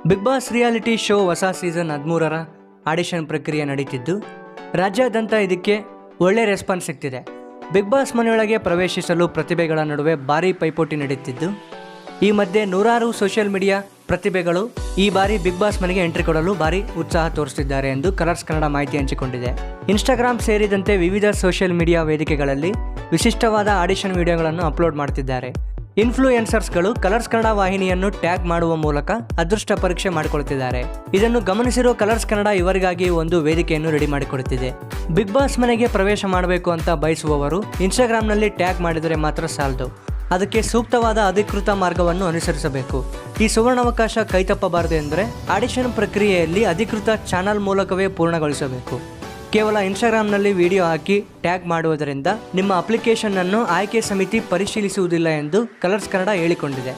Big boss reality show ಹೊಸ season 13ರ audition ಪ್ರಕ್ರಿಯೆ ನಡೀತಿದ್ದು ರಾಜ್ಯಾದ್ಯಂತ ಇದಕ್ಕೆ ಒಳ್ಳೆ ರೆಸ್ಪಾನ್ಸ್ ಸಿಗ್ತಿದೆ. ಬಿಗ್ ಬಾಸ್ ಮನೆಯೊಳಗೆ ಪ್ರವೇಶಿಸಲು ಪ್ರತಿಭೆಗಳ ನಡುವೆ ಭಾರೀ ಪೈಪೋಟಿ ನಡೆಯುತ್ತಿದ್ದು ಈ ಮಧ್ಯೆ ನೂರಾರು ಸೋಷಿಯಲ್ ಮೀಡಿಯಾ ಪ್ರತಿಭೆಗಳು ಈ ಬಾರಿ ಬಿಗ್ ಬಾಸ್ ಮನೆಗೆ ಎಂಟ್ರಿ ಕೊಡಲು ಭಾರಿ ಉತ್ಸಾಹ ತೋರಿಸುತ್ತಿದ್ದಾರೆ ಎಂದು ಕಲರ್ಸ್ ಕನ್ನಡ ಮಾಹಿತಿ ಹಂಚಿಕೊಂಡಿದೆ. ಇನ್ಸ್ಟಾಗ್ರಾಮ್ ಸೇರಿದಂತೆ ವಿವಿಧ ಸೋಷಿಯಲ್ ಮೀಡಿಯಾ ವೇದಿಕೆಗಳಲ್ಲಿ ವಿಶಿಷ್ಟವಾದ ಆಡಿಷನ್ ವಿಡಿಯೋಗಳನ್ನು ಅಪ್ಲೋಡ್ ಮಾಡುತ್ತಿದ್ದಾರೆ. ಇನ್ಫ್ಲೂಯೆನ್ಸರ್ಸ್ಗಳು ಕಲರ್ಸ್ ಕನ್ನಡ ವಾಹಿನಿಯನ್ನು ಟ್ಯಾಗ್ ಮಾಡುವ ಮೂಲಕ ಅದೃಷ್ಟ ಪರೀಕ್ಷೆ ಮಾಡಿಕೊಳ್ಳುತ್ತಿದ್ದಾರೆ. ಇದನ್ನು ಗಮನಿಸಿರೋ ಕಲರ್ಸ್ ಕನ್ನಡ ಇವರಿಗಾಗಿ ಒಂದು ವೇದಿಕೆಯನ್ನು ರೆಡಿ ಮಾಡಿಕೊಡುತ್ತಿದೆ. ಬಿಗ್ ಬಾಸ್ ಮನೆಗೆ ಪ್ರವೇಶ ಮಾಡಬೇಕು ಅಂತ ಬಯಸುವವರು ಇನ್ಸ್ಟಾಗ್ರಾಮ್ನಲ್ಲಿ ಟ್ಯಾಗ್ ಮಾಡಿದರೆ ಮಾತ್ರ ಸಾಲದು, ಅದಕ್ಕೆ ಸೂಕ್ತವಾದ ಅಧಿಕೃತ ಮಾರ್ಗವನ್ನು ಅನುಸರಿಸಬೇಕು. ಈ ಸುವರ್ಣಾವಕಾಶ ಕೈತಪ್ಪಬಾರದು ಎಂದರೆ ಆಡಿಷನ್ ಪ್ರಕ್ರಿಯೆಯಲ್ಲಿ ಅಧಿಕೃತ ಚಾನಲ್ ಮೂಲಕವೇ ಪೂರ್ಣಗೊಳಿಸಬೇಕು. ಕೇವಲ ಇನ್ಸ್ಟಾಗ್ರಾಮ್ನಲ್ಲಿ ವಿಡಿಯೋ ಹಾಕಿ ಟ್ಯಾಗ್ ಮಾಡುವುದರಿಂದ ನಿಮ್ಮ ಅಪ್ಲಿಕೇಶನ್ನನ್ನು ಆಯ್ಕೆ ಸಮಿತಿ ಪರಿಶೀಲಿಸುವುದಿಲ್ಲ ಎಂದು ಕಲರ್ಸ್ ಕನ್ನಡ ಹೇಳಿಕೊಂಡಿದೆ.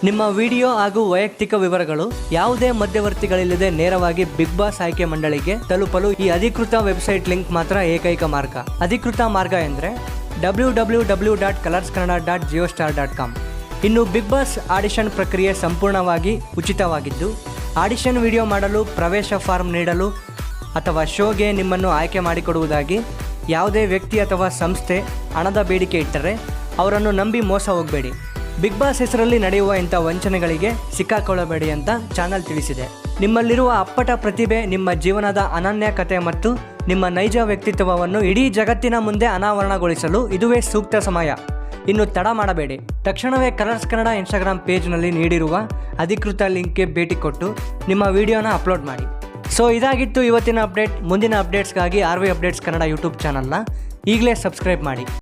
ನಿಮ್ಮ ವಿಡಿಯೋ ಹಾಗೂ ವೈಯಕ್ತಿಕ ವಿವರಗಳು ಯಾವುದೇ ಮಧ್ಯವರ್ತಿಗಳಿಲ್ಲದೆ ನೇರವಾಗಿ ಬಿಗ್ ಬಾಸ್ ಆಯ್ಕೆ ಮಂಡಳಿಗೆ ತಲುಪಲು ಈ ಅಧಿಕೃತ ವೆಬ್ಸೈಟ್ ಲಿಂಕ್ ಮಾತ್ರ ಏಕೈಕ ಮಾರ್ಗ. ಅಧಿಕೃತ ಮಾರ್ಗ ಎಂದರೆ www.colorskannada.geostar.com. ಇನ್ನು ಬಿಗ್ ಬಾಸ್ ಆಡಿಷನ್ ಪ್ರಕ್ರಿಯೆ ಸಂಪೂರ್ಣವಾಗಿ ಉಚಿತವಾಗಿದ್ದು ಆಡಿಷನ್ ವಿಡಿಯೋ ಮಾಡಲು, ಪ್ರವೇಶ ಫಾರ್ಮ್ ನೀಡಲು ಅಥವಾ ಶೋಗೆ ನಿಮ್ಮನ್ನು ಆಯ್ಕೆ ಮಾಡಿಕೊಡುವುದಾಗಿ ಯಾವುದೇ ವ್ಯಕ್ತಿ ಅಥವಾ ಸಂಸ್ಥೆ ಹಣದ ಬೇಡಿಕೆ ಇಟ್ಟರೆ ಅವರನ್ನು ನಂಬಿ ಮೋಸ ಹೋಗಬೇಡಿ. ಬಿಗ್ ಬಾಸ್ ಹೆಸರಲ್ಲಿ ನಡೆಯುವ ಇಂಥ ವಂಚನೆಗಳಿಗೆ ಸಿಕ್ಕಾಕೊಳ್ಳಬೇಡಿ ಅಂತ ಚಾನಲ್ ತಿಳಿಸಿದೆ. ನಿಮ್ಮಲ್ಲಿರುವ ಅಪ್ಪಟ ಪ್ರತಿಭೆ, ನಿಮ್ಮ ಜೀವನದ ಅನನ್ಯ ಕಥೆ ಮತ್ತು ನಿಮ್ಮ ನೈಜ ವ್ಯಕ್ತಿತ್ವವನ್ನು ಇಡೀ ಜಗತ್ತಿನ ಮುಂದೆ ಅನಾವರಣಗೊಳಿಸಲು ಇದುವೇ ಸೂಕ್ತ ಸಮಯ. ಇನ್ನು ತಡ ಮಾಡಬೇಡಿ, ತಕ್ಷಣವೇ ಕಲರ್ಸ್ ಕನ್ನಡ ಇನ್ಸ್ಟಾಗ್ರಾಮ್ ಪೇಜ್ನಲ್ಲಿ ನೀಡಿರುವ ಅಧಿಕೃತ ಲಿಂಕ್ಗೆ ಭೇಟಿ ಕೊಟ್ಟು ನಿಮ್ಮ ವಿಡಿಯೋನ ಅಪ್ಲೋಡ್ ಮಾಡಿ. ಸೊ ಇದಾಗಿತ್ತು ಇವತ್ತಿನ ಅಪ್ಡೇಟ್. ಮುಂದಿನ ಅಪ್ಡೇಟ್ಸ್ಗಾಗಿ RV ಅಪ್ಡೇಟ್ಸ್ ಕನ್ನಡ ಯೂಟ್ಯೂಬ್ ಚಾನಲ್ನ ಈಗಲೇ ಸಬ್ಸ್ಕ್ರೈಬ್ ಮಾಡಿ.